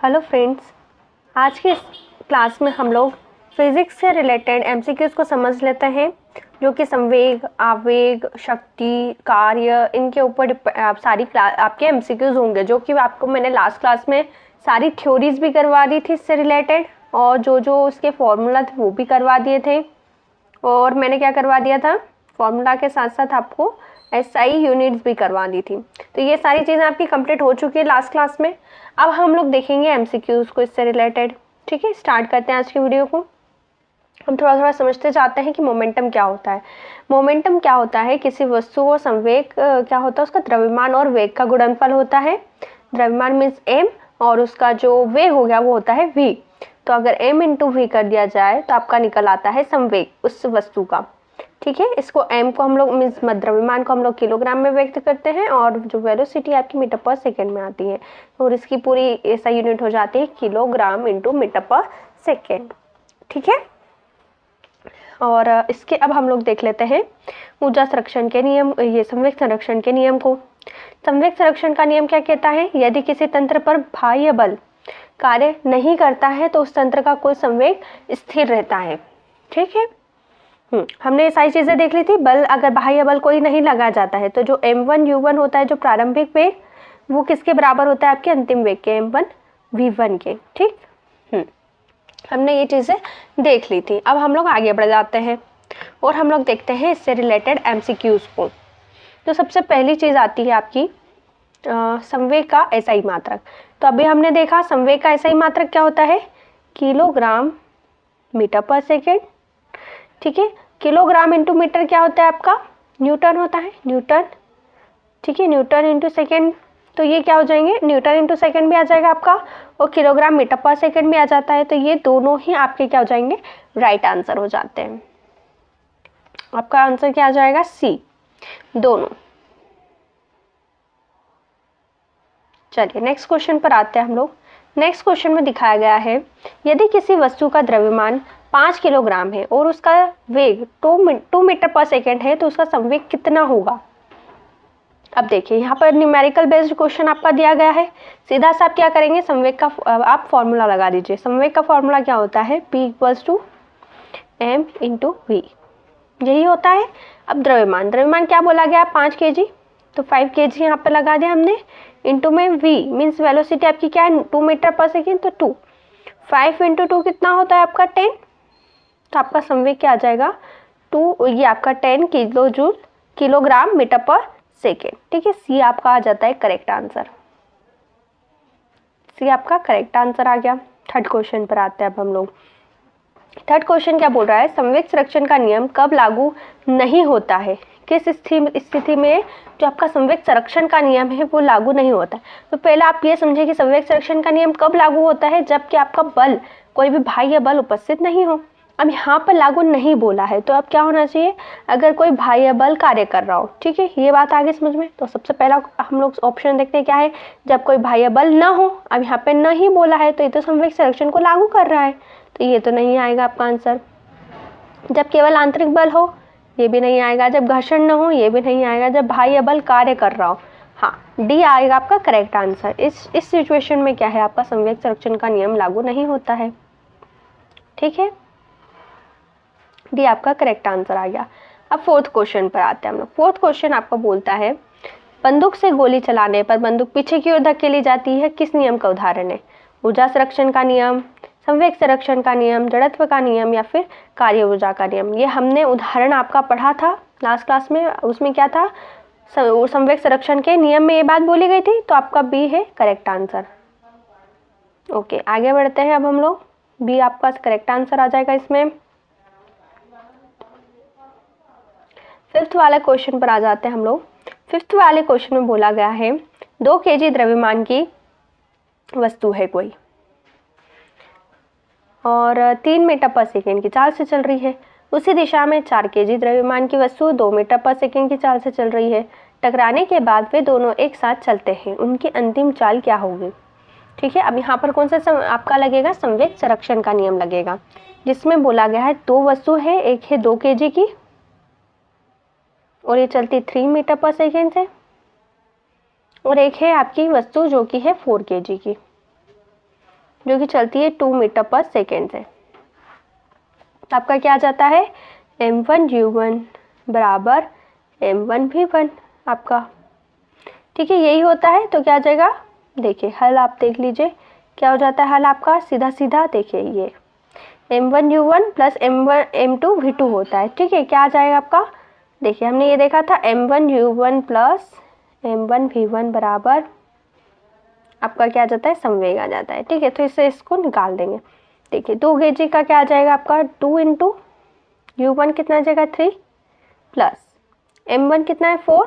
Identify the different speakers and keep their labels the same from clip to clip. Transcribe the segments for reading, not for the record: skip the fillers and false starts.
Speaker 1: Hello friends, आज की इस क्लास में हम लोग फिज़िक्स से रिलेटेड एमसीक्यूज़ को समझ लेते हैं, जो कि संवेग, आवेग, शक्ति, कार्य, इनके ऊपर सारी आपके एमसीक्यूज़ होंगे, जो कि आपको मैंने लास्ट क्लास में सारी थ्योरीज भी करवा दी थी इससे रिलेटेड, और जो उसके फॉर्मूला थे वो भी करवा दिए थे। और मैंने क्या करवा दिया था, फॉर्मूला के साथ साथ आपको एसआई यूनिट्स भी करवा दी थी। तो ये सारी चीज़ें आपकी कंप्लीट हो चुकी है लास्ट क्लास में। अब हम लोग देखेंगे एमसीक्यूज़ को इससे रिलेटेड। ठीक है, स्टार्ट करते हैं आज की वीडियो को। हम थोड़ा थोड़ा समझते जाते हैं कि मोमेंटम क्या होता है। मोमेंटम क्या होता है, किसी वस्तु और संवेग क्या होता है, उसका द्रव्यमान और वेग का गुणनफल होता है। द्रव्यमान मीन्स m और उसका जो वेग हो गया वो होता है v। तो अगर m इंटू वी कर दिया जाए तो आपका निकल आता है संवेग उस वस्तु का। ठीक है, इसको m को हम लोग मीन्स द्रव्यमान को हम लोग किलोग्राम में व्यक्त करते हैं, और जो वेलोसिटी आपकी मीटर पर सेकेंड में आती है, और इसकी पूरी ऐसा यूनिट हो जाती है kilogram into metre per second. ठीक है, और इसके अब हम लोग देख लेते हैं ऊर्जा संरक्षण के नियम, ये संवेग संरक्षण के नियम को। संवेग संरक्षण का नियम क्या कहता है, यदि किसी तंत्र पर बाह्य बल कार्य नहीं करता है तो उस तंत्र का कुल संवेग स्थिर रहता है। ठीक है, हमने ये सारी चीजें देख ली थी। बल, अगर बाह्य बल कोई नहीं लगा जाता है तो जो m1 u1 होता है, जो प्रारंभिक वेग, वो किसके बराबर होता है, आपके अंतिम वेग के m1 v1 के। ठीक, हमने ये चीजें देख ली थी। अब हम लोग आगे बढ़ जाते हैं और हम लोग देखते हैं इससे रिलेटेड एमसीक्यूज को। तो सबसे पहली चीज आती है आपकी संवेग का एसआई मात्रक। तो अभी हमने देखा संवेग का एसआई मात्रक क्या होता है, किलोग्राम मीटर पर सेकेंड। ठीक है, किलोग्राम इंटू मीटर क्या होता है आपका, न्यूटन होता है, न्यूटन। ठीक है, न्यूटन इंटू सेकेंड, तो ये क्या हो जाएंगे, न्यूटन इंटू सेकेंड भी आ जाएगा आपका, और किलोग्राम मीटर पर सेकेंड भी आ जाता है। तो ये दोनों ही आपके क्या हो जाएंगे, राइट आंसर हो जाते हैं। आपका आंसर क्या आ जाएगा, सी, दोनों। चलिए नेक्स्ट क्वेश्चन पर आते हैं हम लोग। नेक्स्ट क्वेश्चन में दिखाया गया है, यदि किसी वस्तु का द्रव्यमान 5 किलोग्राम है और उसका वेग 2 मीटर पर सेकेंड है, तो उसका संवेग कितना होगा। अब देखिए यहाँ पर न्यूमेरिकल बेस्ड क्वेश्चन आपका दिया गया है। सीधा सा आप क्या करेंगे, संवेग का आप फॉर्मूला लगा दीजिए। संवेग का फॉर्मूला क्या होता है, P = m × v, यही होता है। अब द्रव्यमान क्या बोला गया, 5 kg, तो 5 kg यहाँ पे लगा दिया हमने, इंटू में v मीन्स वेलोसिटी आपकी क्या है, 2 मीटर पर सेकेंड, तो 2, 5 × 2 कितना होता है आपका 10। तो आपका संवेग क्या आ जाएगा, 2, ये आपका 10 kilo joule kilogram metre per second. ठीक है, सी आपका आ जाता है करेक्ट आंसर। सी आपका करेक्ट आंसर आ गया। थर्ड क्वेश्चन पर आते हैं अब हम लोग। थर्ड क्वेश्चन क्या बोल रहा है, संवेग संरक्षण का नियम कब लागू नहीं होता है, किस स्थिति में जो आपका संवेग संरक्षण का नियम है वो लागू नहीं होता है। तो पहले आप ये समझिए कि संवेग संरक्षण का नियम कब लागू होता है, जबकि आपका बल, कोई भी बाह्य बल उपस्थित नहीं हो। अब यहाँ पर लागू नहीं बोला है, तो अब क्या होना चाहिए, अगर कोई बाह्य बल कार्य कर रहा हो। ठीक है, ये बात आगे समझ में। तो सबसे पहला हम लोग ऑप्शन देखते हैं क्या है, जब कोई बाह्य बल ना हो। अब यहाँ पे नहीं बोला है, तो ये तो संवेग संरक्षण को लागू कर रहा है, तो ये तो नहीं आएगा आपका आंसर। जब केवल आंतरिक बल हो, ये भी नहीं आएगा। जब घर्षण न हो, ये भी नहीं आएगा। जब बाह्य बल कार्य कर रहा हो, हाँ, डी आएगा आपका करेक्ट आंसर। इस सिचुएशन में क्या है, आपका संवेग संरक्षण का नियम लागू नहीं होता है। ठीक है, डी आपका करेक्ट आंसर आ गया। अब फोर्थ क्वेश्चन पर आते हैं हम लोग। फोर्थ क्वेश्चन आपका बोलता है, बंदूक से गोली चलाने पर बंदूक पीछे की ओर धकेली जाती है, किस नियम का उदाहरण है। ऊर्जा संरक्षण का नियम, संवेग संरक्षण का नियम, जड़त्व का नियम, या फिर कार्य ऊर्जा का नियम। ये हमने उदाहरण आपका पढ़ा था लास्ट क्लास में, उसमें क्या था, संवेग संरक्षण के नियम में ये बात बोली गई थी। तो आपका बी है करेक्ट आंसर। ओके, आगे बढ़ते हैं अब हम लोग। बी आपका करेक्ट आंसर आ जाएगा इसमें। फिफ्थ वाले क्वेश्चन पर आ जाते हैं हम लोग। फिफ्थ वाले क्वेश्चन में बोला गया है, 2 kg द्रव्यमान की वस्तु है कोई, और 3 मीटर पर सेकेंड की चाल से चल रही है। उसी दिशा में 4 kg द्रव्यमान की वस्तु 2 मीटर पर सेकेंड की चाल से चल रही है। टकराने के बाद वे दोनों एक साथ चलते हैं, उनकी अंतिम चाल क्या होगी। ठीक है, अब यहाँ पर कौन सा आपका लगेगा, संवेग संरक्षण का नियम लगेगा, जिसमें बोला गया है 2 वस्तु है, एक है 2 kg की और ये चलती 3 मीटर पर सेकेंड से, और एक है आपकी वस्तु जो कि है 4 kg की। जो कि चलती है 2 मीटर पर सेकेंड से। आपका क्या आ जाता है, m1u1 बराबर m1v1 आपका, ठीक है, यही होता है। तो क्या आ जाएगा, देखिए हल आप देख लीजिए क्या हो जाता है हल आपका, सीधा सीधा देखिए ये m1u1 प्लस m2v2 होता है, ठीक है। क्या आ जाएगा आपका, देखिए हमने ये देखा था m1u1 प्लस m1v1 बराबर आपका क्या आ जाता है, संवेग आ जाता है, ठीक है। तो इससे इसको निकाल देंगे। देखिए 2 kg का क्या आ जाएगा आपका, 2 इंटू u1 कितना आ जाएगा 3 प्लस m1 कितना है 4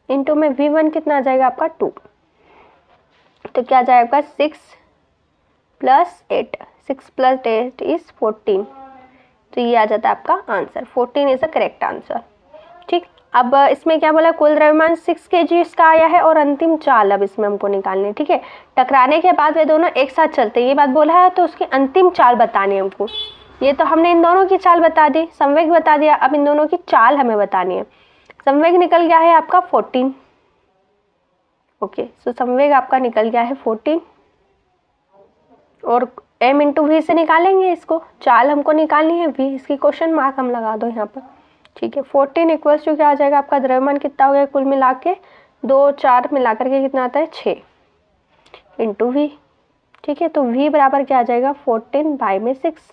Speaker 1: इंटू में v1 कितना आ जाएगा आपका 2, तो क्या आ जाएगा 6 प्लस 8, 6 प्लस 8 इज 14, तो ये आ जाता है आपका answer, 14 is the correct answer, ठीक। अब इसमें क्या बोला, कुल द्रव्यमान 6 kg इसका आया है और अंतिम चाल अब इसमें हमको निकालनी है, ठीक है। टकराने के बाद वे दोनों एक साथ चलते हैं, ये बात बोला है, तो उसकी अंतिम चाल बतानी है हमको। ये तो हमने इन दोनों की चाल बता दी, संवेग बता दिया, अब इन दोनों की चाल हमें बतानी है। संवेग निकल गया है आपका 14, ओके, सो संवेग आपका निकल गया है 14 और m इंटू वी से निकालेंगे इसको, चाल हमको निकालनी है v, इसकी क्वेश्चन मार्क हम लगा दो यहाँ पर, ठीक है। 14 इक्वल्स टू क्या आ जाएगा आपका, द्रव्यमान कितना हो गया कुल मिला के 2 4 मिला करके कितना आता है 6 इंटू वी, ठीक है। तो v बराबर क्या आ जाएगा 14/6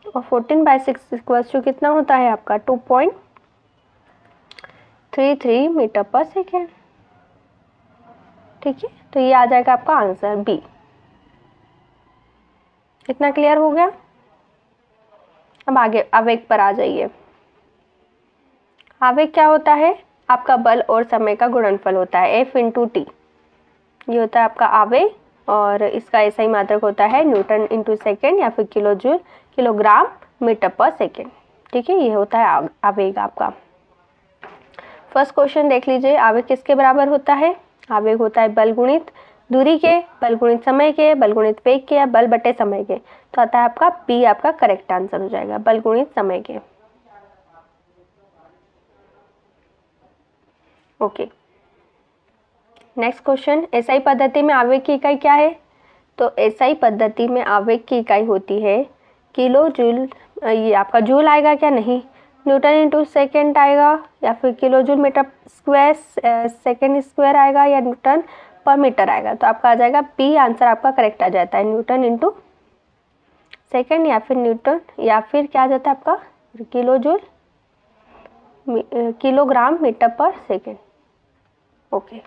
Speaker 1: और 14/6 इक्वल्स टू कितना होता है आपका 2.33 मीटर पर सेकेंड, ठीक है। तो ये आ जाएगा आपका आंसर बी। इतना क्लियर हो गया। अब आगे आवेग पर आ जाइए। आवेग क्या होता है, आपका बल और समय का गुणनफल होता है F इंटू टी, ये होता है आपका आवेग और इसका ऐसा ही मात्रक होता है न्यूटन इंटू सेकेंड या फिर kilo joule kilogram metre per second, ठीक है। ये होता है आवेग आपका। फर्स्ट क्वेश्चन देख लीजिए, आवेग किसके बराबर होता है, आवेग होता है बल गुणित दूरी के, बल गुणित समय के, बल गुणित वेग के या बल बटे समय के, तो आता है आपका बी, आपका करेक्ट आंसर हो जाएगा, बल गुणित समय के, ओके। नेक्स्ट क्वेश्चन, एसआई पद्धति में आवेग की इकाई क्या है, तो एसआई पद्धति में आवेग की इकाई होती है किलो जूल, ये आपका जूल आएगा क्या, नहीं, न्यूटन इंटू सेकेंड आएगा या फिर kilo joule metre square second square आएगा या न्यूटन पर मीटर आएगा, तो आपका आ जाएगा बी, आंसर आपका करेक्ट आ जाता है, न्यूटन इंटू सेकेंड या फिर न्यूटन या फिर क्या आ जाता है आपका kilo joule kilogram metre per second, okay.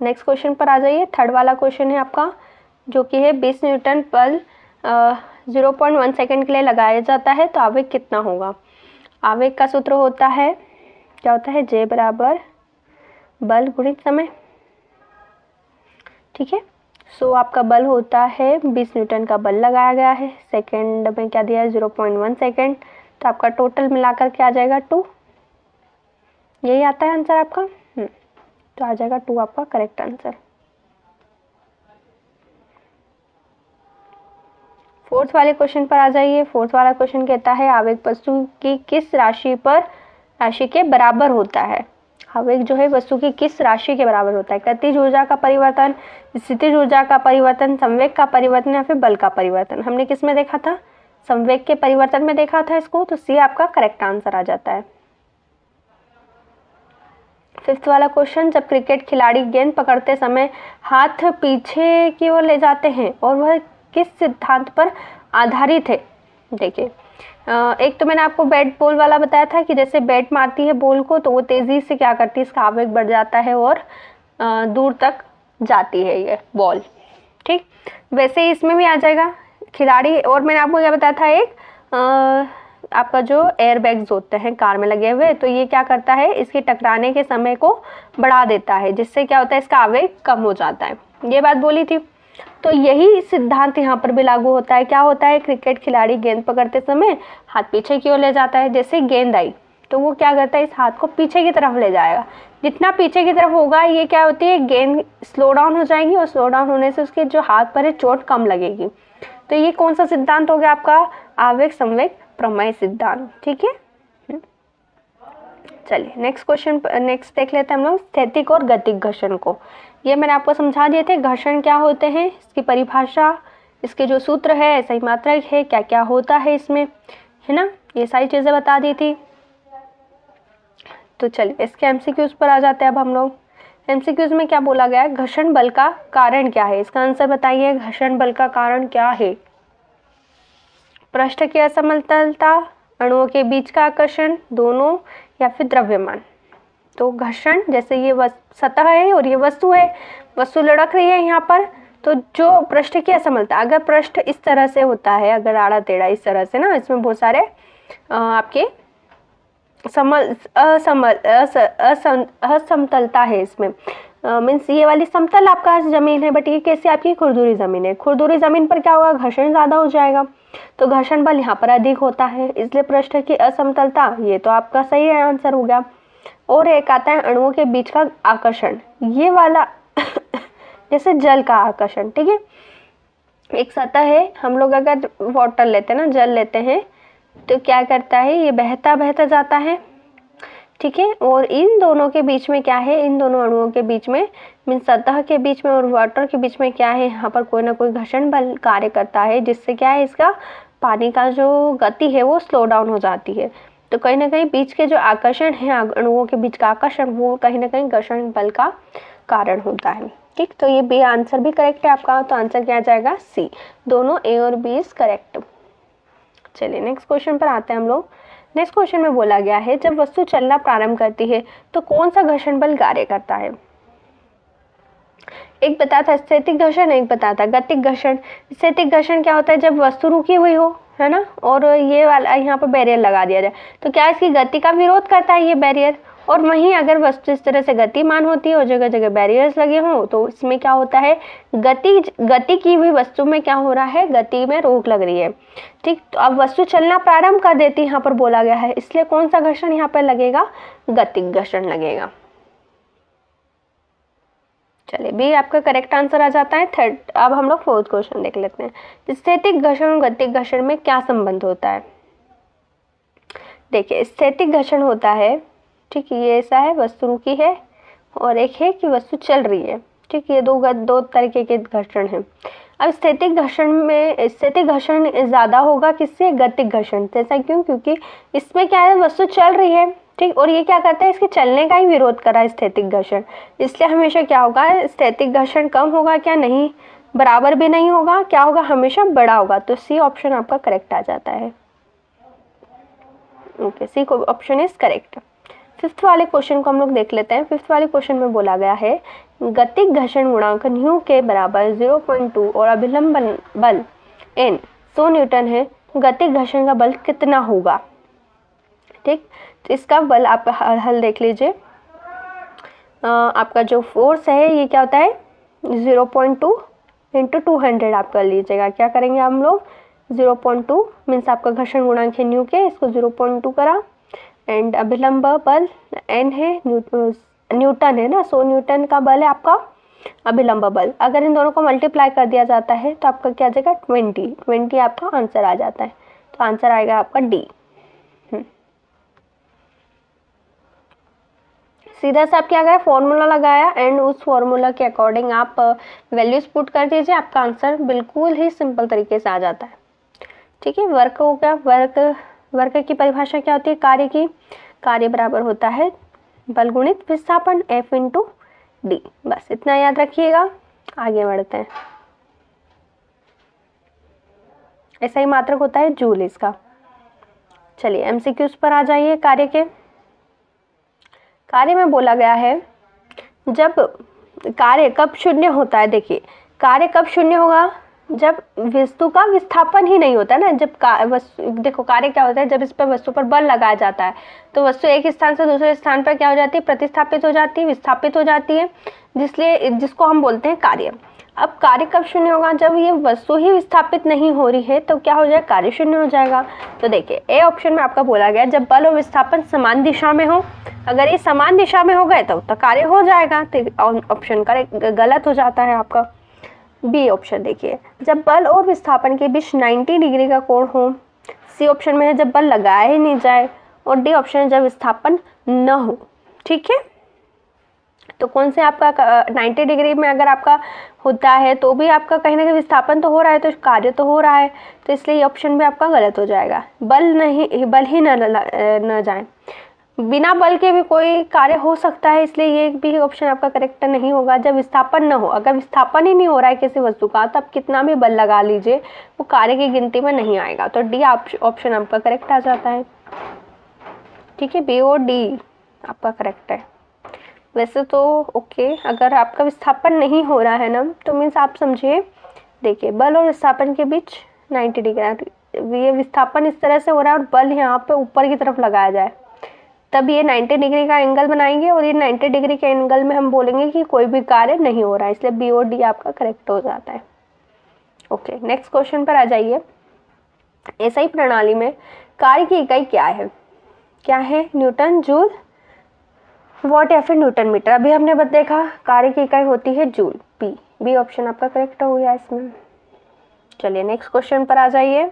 Speaker 1: Next question पर आ जाइए। थर्ड वाला क्वेश्चन है आपका, जो कि है 20 न्यूटन बल 0.1 सेकेंड के लिए लगाया जाता है, तो आवेग कितना होगा। आवेग का सूत्र होता है, क्या होता है, J बराबर बल गुणित समय, ठीक है। सो आपका बल होता है 20 न्यूटन का बल लगाया गया है, सेकेंड में क्या दिया है 0.1 सेकेंड, तो आपका टोटल मिलाकर क्या आ जाएगा 2, यही आता है आंसर आपका, तो आ जाएगा 2 आपका करेक्ट आंसर। फोर्थ वाले क्वेश्चन पर आ जाइए। फोर्थ वाला क्वेश्चन कहता है आवेग वस्तु की किस राशि के बराबर होता है। आवेग जो है वस्तु की किस राशि के बराबर होता है, गतिज ऊर्जा का परिवर्तन, स्थितिज ऊर्जा का परिवर्तन, संवेग का परिवर्तन या फिर बल का परिवर्तन। हमने किस में देखा था, संवेग के परिवर्तन में देखा था इसको, तो सी आपका करेक्ट आंसर आ जाता है। फिफ्थ वाला क्वेश्चन, जब क्रिकेट खिलाड़ी गेंद पकड़ते समय हाथ पीछे की ओर ले जाते हैं और वह किस सिद्धांत पर आधारित है। देखिए एक तो मैंने आपको बैट बॉल वाला बताया था कि जैसे बैट मारती है बॉल को तो वो तेज़ी से क्या करती है, इसका आवेग बढ़ जाता है और दूर तक जाती है ये बॉल, ठीक। वैसे ही इसमें भी आ जाएगा खिलाड़ी, और मैंने आपको क्या बताया था, एक आपका जो एयर बैग्स होते हैं कार में लगे हुए, तो ये क्या करता है, इसके टकराने के समय को बढ़ा देता है, जिससे क्या होता है, इसका आवेग कम हो जाता है, ये बात बोली थी। तो यही सिद्धांत यहाँ पर भी लागू होता है। क्या होता है, क्रिकेट खिलाड़ी गेंद पकड़ते समय हाथ पीछे की ओर ले जाता है, जैसे गेंद आई तो वो क्या करता है, इस हाथ को पीछे की तरफ ले जाएगा, जितना पीछे की तरफ होगा ये क्या होती है, गेंद स्लो डाउन हो जाएगी और स्लो डाउन होने से उसके जो हाथ पर है चोट कम लगेगी। तो ये कौन सा सिद्धांत हो गया आपका, आवेग संवेग प्रमेय सिद्धांत, ठीक है। चलिए नेक्स्ट क्वेश्चन, नेक्स्ट देख लेते हैं हम लोग स्थैतिक और गतिक घर्षण को। ये मैंने आपको समझा दिए थे घर्षण क्या होते हैं, इसकी परिभाषा, इसके जो सूत्र है, सही मात्रक है, क्या क्या होता है इसमें, है ना, ये सारी चीज़ें बता दी थी। तो चलिए इसके एमसीक्यूज पर आ जाते हैं अब हम लोग। एमसीक्यूज में क्या बोला गया है, घर्षण बल का कारण क्या है, इसका आंसर बताइए। घर्षण बल का कारण क्या है? पृष्ठ की असमतलता, अणुओं के बीच का आकर्षण, दोनों, या फिर द्रव्यमान। तो घर्षण, जैसे ये सतह है और ये वस्तु है, वस्तु लुढ़क रही है यहाँ पर, तो जो पृष्ठ की असमतलता, अगर पृष्ठ इस तरह से होता है, अगर आड़ा टेढ़ा इस तरह से ना, इसमें बहुत सारे आपके असमतलता है इसमें, मीन्स ये वाली समतल आपका जमीन है, बट ये कैसे आपकी खुरदुरी जमीन है। खुरदुरी जमीन पर क्या होगा, घर्षण ज़्यादा हो जाएगा, तो घर्षण बल यहाँ पर अधिक होता है, इसलिए पृष्ठ की असमतलता, ये तो आपका सही आंसर हो गया। और एक आता है अणुओं के बीच का आकर्षण, ये वाला जैसे जल का आकर्षण, ठीक है। एक सतह है, हम लोग अगर वाटर लेते हैं ना, जल लेते हैं, तो क्या करता है, ये बहता बहता जाता है, ठीक है। और इन दोनों के बीच में क्या है, इन दोनों अणुओं के बीच में, मीन सतह के बीच में और वाटर के बीच में क्या है, यहाँ पर कोई ना कोई घर्षण बल कार्य करता है, जिससे क्या है, इसका पानी का जो गति है वो स्लो डाउन हो जाती है। तो कहीं ना कहीं बीच के जो आकर्षण है, अणुओं के बीच का आकर्षण, वो कहीं ना कहीं घर्षण बल का कारण होता है, ठीक। तो ये बी आंसर भी करेक्ट है आपका, तो आंसर क्या आ जाएगा, सी। दोनों ए और बी इज करेक्ट। चलिए नेक्स्ट क्वेश्चन पर आते हैं हम लोग। नेक्स्ट क्वेश्चन में बोला गया है, जब वस्तु चलना प्रारंभ करती है तो कौन सा घर्षण बल कार्य करता है। एक बताता स्थैतिक घर्षण, एक बताता गतिक घर्षण। स्थैतिक घर्षण क्या होता है, जब वस्तु रुकी हुई हो, है ना, और ये वाला यहाँ पर बैरियर लगा दिया जाए, तो क्या इसकी गति का विरोध करता है ये बैरियर। और वहीं अगर वस्तु इस तरह से गतिमान होती है और जगह जगह बैरियर्स लगे हों, तो इसमें क्या होता है, गति की हुई वस्तु में क्या हो रहा है, गति में रोक लग रही है, ठीक। तो अब वस्तु चलना प्रारंभ कर देती है, यहाँ पर बोला गया है, इसलिए कौन सा घर्षण यहाँ पर लगेगा, गतिक घर्षण लगेगा। चलिए बी आपका करेक्ट आंसर आ जाता है। थर्ड, अब हम लोग फोर्थ क्वेश्चन देख लेते हैं। स्थैतिक घर्षण और गतिक घर्षण में क्या संबंध होता है। देखिए स्थैतिक घर्षण होता है, ठीक, ये ऐसा है, वस्तु रुकी है, और एक है कि वस्तु चल रही है, ठीक, ये दो तरीके के घर्षण हैं। अब स्थैतिक घर्षण में, स्थैतिक घर्षण ज़्यादा होगा किससे, गतिक घर्षण से। ऐसा क्यों, क्योंकि इसमें क्या है, वस्तु चल रही है, ठीक, और ये क्या करता है, इसके चलने का ही विरोध कर रहा है स्थैतिक घर्षण, इसलिए हमेशा क्या होगा, स्थैतिक घर्षण कम होगा, क्या नहीं, बराबर भी नहीं होगा, क्या होगा, हमेशा बड़ा होगा। तो सी ऑप्शन आपका करेक्ट आ जाता है। Okay, C option is correct. Fifth वाले क्वेश्चन को हम लोग देख लेते हैं। फिफ्थ वाले क्वेश्चन में बोला गया है, गतिक घर्षण गुणांक न्यू के बराबर 0.2 और अभिलंब बल n 100 न्यूटन है, गतिक घर्षण का बल कितना होगा, ठीक। तो इसका बल आप हल देख लीजिए। आपका जो फोर्स है ये क्या होता है, 0.2 × 200 आप कर लीजिएगा। क्या करेंगे हम लोग, 0.2 मीन्स आपका घर्षण गुणांक है न्यू के, इसको 0.2 करा, एंड अभिलंब बल n है, न्यूटन है ना, 100 न्यूटन का बल है आपका अभिलंब बल। अगर इन दोनों को मल्टीप्लाई कर दिया जाता है तो आपका क्या आ जाएगा, 20 आपका आंसर आ जाता है। तो आंसर आएगा आपका डी। सीधा से आप क्या करें, फॉर्मूला लगाया एंड उस फॉर्मूला के अकॉर्डिंग आप वैल्यूज पुट कर दीजिए, आपका आंसर बिल्कुल ही सिंपल तरीके से आ जाता है, ठीक है। वर्क हो गया, वर्क की परिभाषा क्या होती है, कार्य की, कार्य बराबर होता है बल गुणित विस्थापन F × D, बस इतना याद रखिएगा। आगे बढ़ते हैं। ऐसा ही मात्रक होता है जूल इसका। चलिए एमसीक्यूज पर आ जाइए। कार्य में बोला गया है, जब कार्य कब शून्य होता है। देखिए कार्य कब शून्य होगा, जब वस्तु का विस्थापन ही नहीं होता है ना। जब देखो कार्य क्या होता है, जब इस पर वस्तु पर बल लगाया जाता है तो वस्तु एक स्थान से दूसरे स्थान पर क्या हो जाती है, प्रतिस्थापित हो जाती है, विस्थापित हो जाती है, जिसको हम बोलते हैं कार्य। अब कार्य कब शून्य होगा, जब ये वस्तु ही विस्थापित नहीं हो रही है, तो क्या हो जाएगा, कार्य शून्य हो जाएगा। तो देखिए ए ऑप्शन में आपका बोला गया, जब बल और विस्थापन समान दिशा में हो, अगर ये समान दिशा में हो गए तो कार्य हो जाएगा। तो ऑप्शन गलत हो जाता है आपका। बी ऑप्शन देखिए, जब बल और विस्थापन के बीच 90 डिग्री का कोण हो। सी ऑप्शन में है जब बल लगाया ही नहीं जाए। और डी ऑप्शन है जब विस्थापन न हो। ठीक है, तो कौन से आपका 90 डिग्री में अगर आपका होता है तो भी आपका कहीं ना कहीं विस्थापन तो हो रहा है, तो कार्य तो हो रहा है, तो इसलिए ये ऑप्शन भी आपका गलत हो जाएगा। बल ही न जाए, बिना बल के भी कोई कार्य हो सकता है, इसलिए ये भी ऑप्शन आपका करेक्ट नहीं होगा जब विस्थापन न हो। अगर विस्थापन ही नहीं हो रहा है किसी वस्तु का, तब कितना भी बल लगा लीजिए वो कार्य की गिनती में नहीं आएगा। तो डी ऑप्शन आपका करेक्ट आ जाता है। ठीक है, बी और डी आपका करेक्ट है। वैसे तो ओके, अगर आपका विस्थापन नहीं हो रहा है ना, तो मीन्स आप समझिए, देखिए बल और विस्थापन के बीच 90 डिग्री, ये विस्थापन इस तरह से हो रहा है और बल यहाँ पे ऊपर की तरफ लगाया जाए, तब ये 90 डिग्री का एंगल बनाएंगे, और ये 90 डिग्री के एंगल में हम बोलेंगे कि कोई भी कार्य नहीं हो रहा है, इसलिए बी और डी आपका करेक्ट हो जाता है। ओके, नेक्स्ट क्वेश्चन पर आ जाइए। ऐसा ही प्रणाली में कार्य की इकाई क्या है? क्या है? न्यूटन, जूल, वॉट या फिर न्यूटन मीटर। अभी हमने बस देखा कार्य की इकाई होती है जूल। बी ऑप्शन आपका करेक्ट हो गया इसमें। चलिए नेक्स्ट क्वेश्चन पर आ जाइए।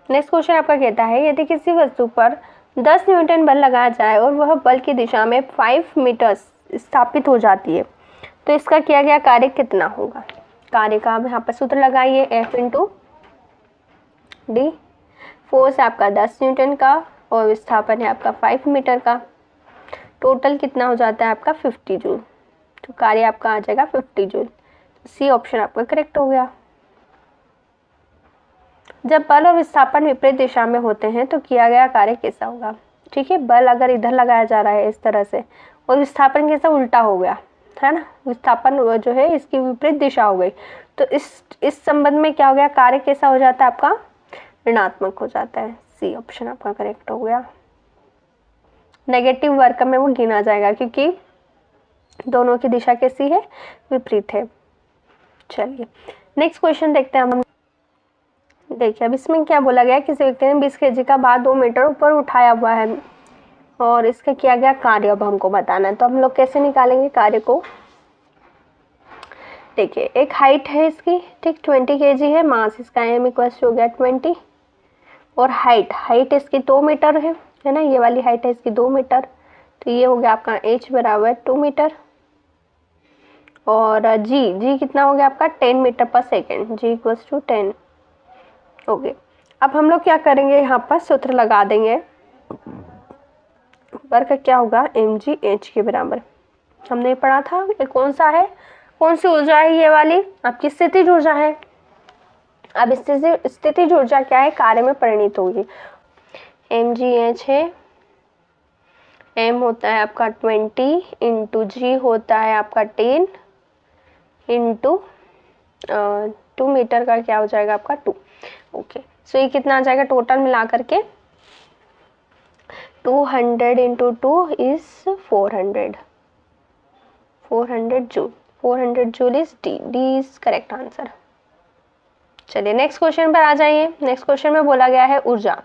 Speaker 1: नेक्स्ट क्वेश्चन आपका कहता है, यदि किसी वस्तु पर 10 न्यूटन बल लगाया जाए और वह बल की दिशा में 5 मीटर स्थापित हो जाती है, तो इसका किया गया कार्य कितना होगा? कार्य का आप यहाँ पर सूत्र लगाइए, F × D। फोर्स आपका 10 न्यूटन का और विस्थापन है आपका 5 मीटर का। टोटल कितना हो जाता है आपका 50 जूल, तो कार्य आपका आ जाएगा 50 जूल। सी ऑप्शन आपका करेक्ट हो गया। जब बल और विस्थापन विपरीत दिशा में होते हैं तो किया गया कार्य कैसा होगा? ठीक है, बल अगर इधर लगाया जा रहा है इस तरह से, और विस्थापन कैसा उल्टा हो गया है ना, विस्थापन जो है इसकी विपरीत दिशा हो गई, तो इस संबंध में क्या हो गया, कार्य कैसा हो जाता है आपका? ऋणात्मक हो जाता है। सी ऑप्शन आपका करेक्ट हो गया। नेगेटिव वर्ग में वो गिना जाएगा क्योंकि दोनों की दिशा कैसी है? विपरीत है। चलिए नेक्स्ट क्वेश्चन देखते हैं हम। देखिए अब इसमें क्या बोला गया, किसी व्यक्ति ने 20 kg का भार 2 मीटर ऊपर उठाया हुआ है और इसका किया गया कार्य अब हमको बताना है। तो हम लोग कैसे निकालेंगे कार्य को? देखिए एक हाइट है इसकी, ठीक 20 kg है, मास इसका m इक्वल्स हो गया 20, और हाइट इसकी 2 मीटर है ना, ये वाली हाइट है इसकी 2 मीटर, तो ये हो गया आपका h बराबर 2 मीटर, और जी कितना हो गया आपका 10 metre per second, g equals to 10। Okay, अब हम लोग क्या करेंगे, यहाँ पर सूत्र लगा देंगे। वर्ग क्या होगा, mg h के बराबर। हमने पढ़ा था ये कौन सा है, कौन सी ऊर्जा है, ये वाली आपकी स्थितिज ऊर्जा है। अब स्थितिज ऊर्जा क्या है, कार्य में परिणित होगी। mgh है, m होता है आपका 20 इंटू जी होता है आपका 10 इंटू 2 मीटर का क्या हो जाएगा आपका 2। ओके, सो ये कितना आ जाएगा टोटल मिला करके 200 into 2 is 400 joule. 400 joule is D is correct answer. चलिए नेक्स्ट क्वेश्चन पर आ जाइए। नेक्स्ट क्वेश्चन में बोला गया है ऊर्जा।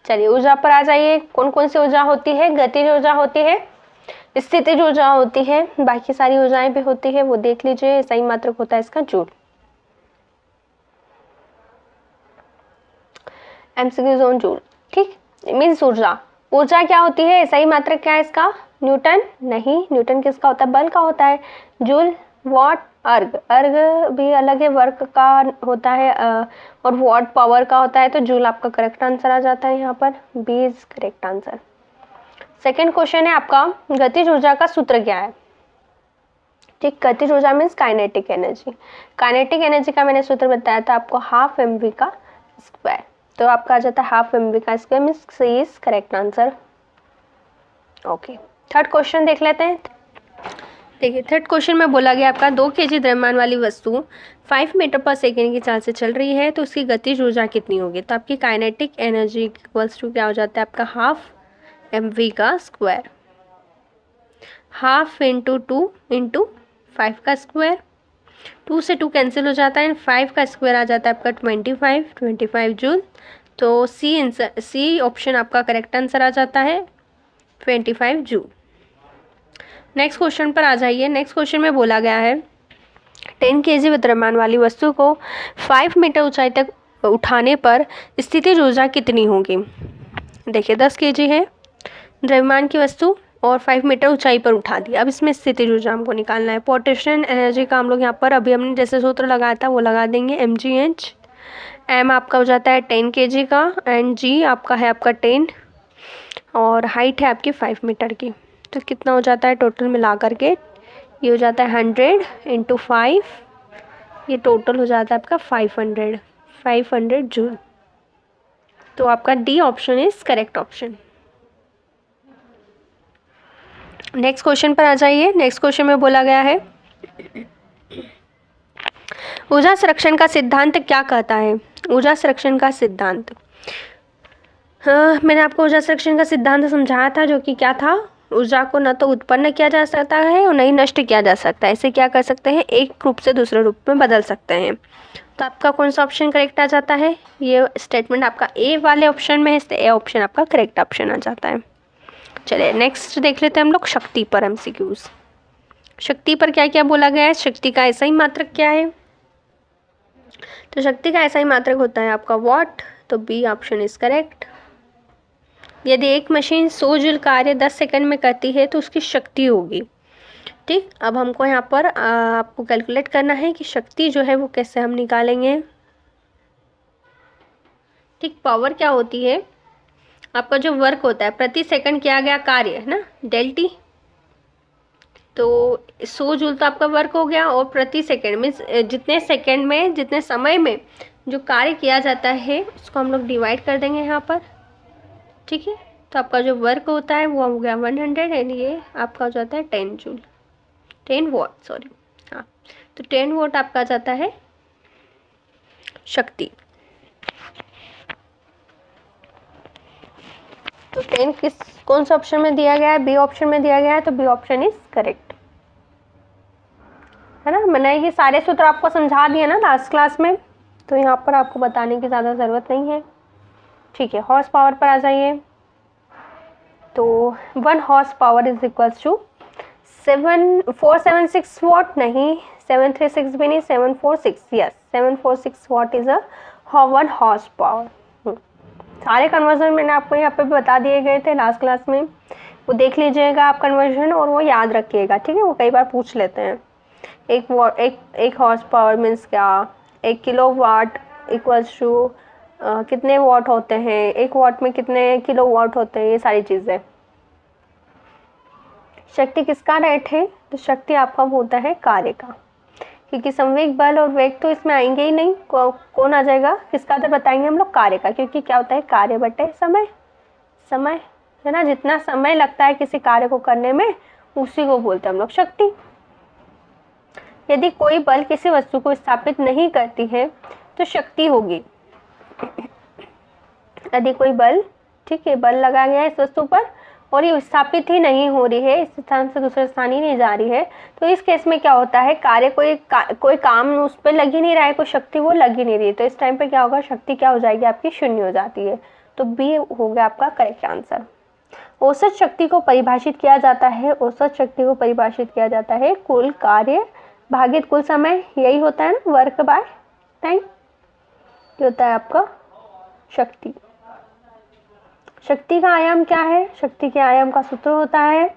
Speaker 1: चलिए ऊर्जा पर आ जाइए। कौन कौन सी ऊर्जा होती है? गतिज ऊर्जा होती है, स्थितिज ऊर्जा होती है, बाकी सारी ऊर्जाएं भी होती है, वो देख लीजिए। सही मात्रक होता है इसका जूल। एमसीक्यू जोन जूल, ठीक मीन्स ऊर्जा क्या होती है? सही मात्रक क्या है इसका? न्यूटन नहीं, न्यूटन किसका होता है? बल का होता है। जूल, वॉट, अर्ग भी अलग है, वर्क का होता है, और वॉट पावर का होता है। तो जूल आपका करेक्ट आंसर आ जाता है यहाँ पर, B is correct answer. Second question है आपका, गतिज ऊर्जा का सूत्र क्या है? ठीक, गतिज ऊर्जा means kinetic energy. Kinetic energy का मैंने सूत्र बताया था आपको, हाफ mv का स्क्वायर। तो आपका आ जाता है हाफ mv का square, means C is correct answer. Okay, third question देख लेते हैं। देखिए थर्ड क्वेश्चन में बोला गया आपका 2 kg द्रव्यमान वाली वस्तु 5 मीटर पर सेकेंड की चाल से चल रही है, तो उसकी गतिज ऊर्जा कितनी होगी? तो आपकी काइनेटिक एनर्जी इक्वल्स टू क्या हो जाता है आपका हाफ mv का स्क्वायर, हाफ इंटू 2 इंटू 5 का स्क्वायर, 2 से 2 कैंसिल हो जाता है, 5 का स्क्वायर आ जाता है आपका 25 जूल। तो सी ऑप्शन आपका करेक्ट आंसर आ जाता है 25 जूल। नेक्स्ट क्वेश्चन पर आ जाइए। नेक्स्ट क्वेश्चन में बोला गया है 10 kg द्रव्यमान वाली वस्तु को 5 मीटर ऊंचाई तक उठाने पर स्थितिज ऊर्जा कितनी होगी? देखिए 10 kg है, द्रव्यमान की वस्तु और 5 मीटर ऊंचाई पर उठा दिया। अब इसमें स्थितिज ऊर्जा हमको निकालना है। पोटेंशियल एनर्जी का हम लोग यहाँ पर अभी हमने जैसे सूत्र लगाया था वो लगा देंगे, mgh। m आपका हो जाता है 10 kg का एंड g आपका है आपका 10 और हाइट है आपकी 5 मीटर की। तो कितना हो जाता है टोटल मिला करके, ये हो जाता है 100 इंटू 5, ये टोटल हो जाता है आपका 500 जूल। तो आपका D option is correct option. Next question पर आ जाइए। नेक्स्ट क्वेश्चन में बोला गया है ऊर्जा संरक्षण का सिद्धांत क्या कहता है। ऊर्जा संरक्षण का सिद्धांत, हाँ मैंने आपको ऊर्जा संरक्षण का सिद्धांत समझाया था, जो कि क्या था, ऊर्जा को न तो उत्पन्न किया जा सकता है और न ही नष्ट किया जा सकता है। इसे क्या कर सकते हैं, एक रूप से दूसरे रूप में बदल सकते हैं। तो आपका कौन सा ऑप्शन करेक्ट आ जाता है, ये स्टेटमेंट आपका ए वाले ऑप्शन में है, इसलिए ए ऑप्शन आपका करेक्ट ऑप्शन आ जाता है। चलिए नेक्स्ट देख लेते हैं हम लोग शक्ति पर एमसीक्यूज। शक्ति पर क्या क्या बोला गया है, शक्ति का ऐसा ही मात्रक क्या है। तो शक्ति का ऐसा ही मात्रक होता है आपका वॉट, तो बी ऑप्शन इज करेक्ट। यदि एक मशीन 100 जूल कार्य 10 सेकंड में करती है तो उसकी शक्ति होगी। ठीक, अब हमको यहाँ पर आपको कैलकुलेट करना है कि शक्ति जो है वो कैसे हम निकालेंगे। ठीक, पावर क्या होती है, आपका जो वर्क होता है प्रति सेकंड किया गया कार्य है ना, डेल टी। तो 100 जूल तो आपका वर्क हो गया और प्रति सेकंड में जितने सेकंड में जितने समय में जो कार्य किया जाता है उसको हम लोग डिवाइड कर देंगे यहाँ पर। ठीक है, तो आपका जो वर्क होता है वो हो गया 100 एंड ये आपका हो जाता है 10 जूल, 10 वॉट सॉरी, हाँ। तो 10 वॉट आपका जाता है शक्ति। तो 10 कौन सा ऑप्शन में दिया गया है, बी ऑप्शन में दिया गया है, तो बी ऑप्शन इज करेक्ट, है ना। मैंने ये सारे सूत्र आपको समझा दिए ना लास्ट क्लास में, तो यहाँ पर आपको बताने की ज़्यादा ज़रूरत नहीं है। ठीक है, हॉर्स पावर पर आ जाइए। तो 1 horse power is equals to 476 watt, नहीं 736 भी नहीं, 746, yes 746 watt is a 1 horse power. सारे कन्वर्जन मैंने आपको यहाँ पे बता दिए गए थे लास्ट क्लास में, वो देख लीजिएगा आप कन्वर्जन और वो याद रखिएगा। ठीक है, वो कई बार पूछ लेते हैं। एक हॉर्स पावर मीन्स क्या, 1 किलो वाट इक्वल्स टू कितने वॉट होते हैं, 1 वॉट में कितने किलो वॉट होते हैं, ये सारी चीज़ें। शक्ति किसका रेट है, तो शक्ति आपका होता है कार्य का, क्योंकि संवेग बल और वेग तो इसमें आएंगे ही नहीं। कौन आ जाएगा, किसका तो बताएंगे हम लोग, कार्य का, क्योंकि क्या होता है कार्य बटे समय है ना। जितना समय लगता है किसी कार्य को करने में उसी को बोलते हैं हम लोग शक्ति। यदि कोई बल किसी वस्तु को स्थापित नहीं करती है तो शक्ति होगी। यदि कोई बल, ठीक है, बल लगा गया है इस वस्तु पर और ये स्थापित ही नहीं हो रही है, इस स्थान से दूसरे स्थान ही नहीं जा रही है, तो इस केस में क्या होता है, कार्य कोई काम उस पर लग ही नहीं रहा है, कोई शक्ति वो लग ही नहीं रही है, तो इस टाइम पे क्या होगा, शक्ति क्या हो जाएगी आपकी, शून्य हो जाती है। तो बी हो गया आपका करेक्ट आंसर। औसत शक्ति को परिभाषित किया जाता है, औसत शक्ति को परिभाषित किया जाता है कुल कार्य भागित कुल समय, यही होता है ना, वर्क बाय टाइम, ये होता है आपका शक्ति। शक्ति का आयाम क्या है, शक्ति के आयाम का सूत्र होता है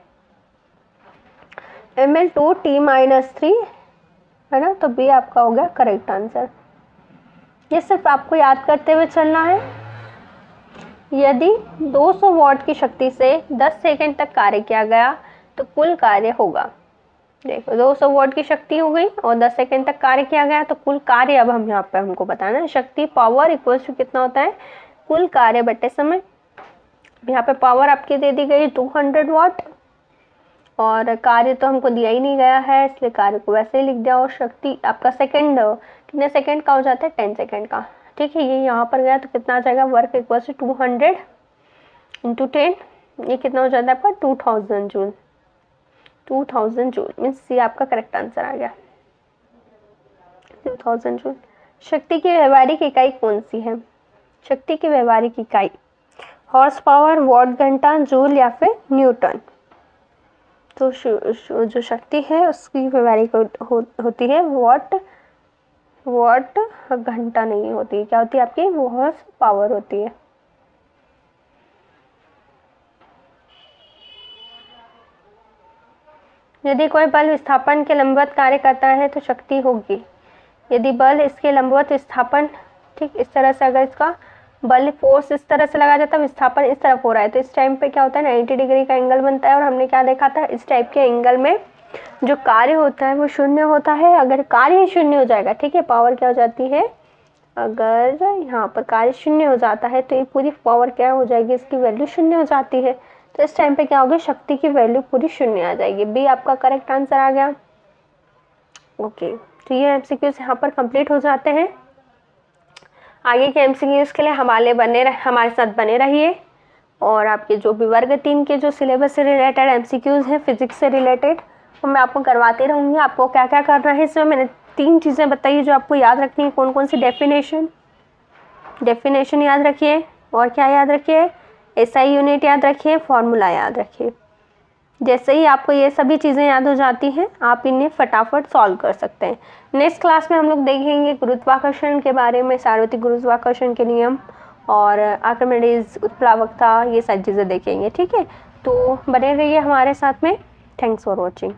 Speaker 1: mL2T-3, है ना। तो बी आपका हो गया करेक्ट आंसर। ये सिर्फ आपको याद करते हुए चलना है। यदि 200 वॉट की शक्ति से 10 सेकंड तक कार्य किया गया तो कुल कार्य होगा, देखो 200 वॉट की शक्ति हो गई और 10 सेकंड तक कार्य किया गया तो कुल कार्य, अब हम यहाँ पे हमको बताना है शक्ति पावर इक्वल्स टू कितना होता है, कुल कार्य बटे समय। यहाँ पे पावर आपकी दे दी गई 200 वॉट और कार्य तो हमको दिया ही नहीं गया है, इसलिए कार्य को वैसे ही लिख दिया। और शक्ति आपका सेकंड कितने सेकंड का हो जाता है, 10 सेकंड का। ठीक है, ये यहाँ पर गया तो कितना आ जाएगा, वर्क इक्वल्स टू 200 इंटू 10, ये कितना हो जाता है आपका 2000 जूल। 2000 जूल मीन्स सी आपका करेक्ट आंसर आ गया, 2000 जूल। शक्ति की व्यवहारिक इकाई कौन सी है, शक्ति की व्यवहारिक इकाई हॉर्स पावर, वॉट घंटा, जूल या फिर न्यूटन। तो जो शक्ति है उसकी व्यवहारिक होती है वॉट घंटा नहीं होती, क्या होती है आपकी, हॉर्स पावर होती है। यदि कोई बल विस्थापन के लंबवत कार्य करता है तो शक्ति होगी। यदि बल इसके लंबवत विस्थापन, ठीक इस तरह से अगर इसका बल फोर्स इस तरह से लगा जाता है, विस्थापन इस तरफ हो रहा है, तो इस टाइम पे क्या होता है 90 डिग्री का एंगल बनता है। और हमने क्या देखा था, इस टाइप के एंगल में जो कार्य होता है वो शून्य होता है। अगर कार्य ही शून्य हो जाएगा, ठीक है, पावर क्या हो जाती है, अगर यहाँ पर कार्य शून्य हो जाता है तो ये पूरी पावर क्या हो जाएगी, इसकी वैल्यू शून्य हो जाती है। तो इस टाइम पे क्या होगा, शक्ति की वैल्यू पूरी शून्य आ जाएगी। बी आपका करेक्ट आंसर आ गया। ओके, तो ये एमसीक्यूज यहाँ पर कंप्लीट हो जाते हैं। आगे के एमसीक्यूज के लिए हमारे साथ बने रहिए। और आपके जो भी वर्ग 3 के जो सिलेबस से रिलेटेड एमसीक्यूज हैं फिजिक्स से रिलेटेड, वो मैं आपको करवाती रहूँगी। आपको क्या क्या करना है, इसमें मैंने 3 चीज़ें बताई जो आपको याद रखनी है। कौन कौन सी, डेफिनेशन याद रखिए, और क्या याद रखिए, एसआई यूनिट याद रखिए, फॉर्मूला याद रखिए। जैसे ही आपको ये सभी चीज़ें याद हो जाती हैं, आप इन्हें फटाफट सॉल्व कर सकते हैं। नेक्स्ट क्लास में हम लोग देखेंगे गुरुत्वाकर्षण के बारे में, सार्वत्रिक गुरुत्वाकर्षण के नियम और आर्किमिडीज, उत्प्लावकता, ये सारी चीज़ें देखेंगे। ठीक है, तो बने रहिए हमारे साथ में। Thanks for watching.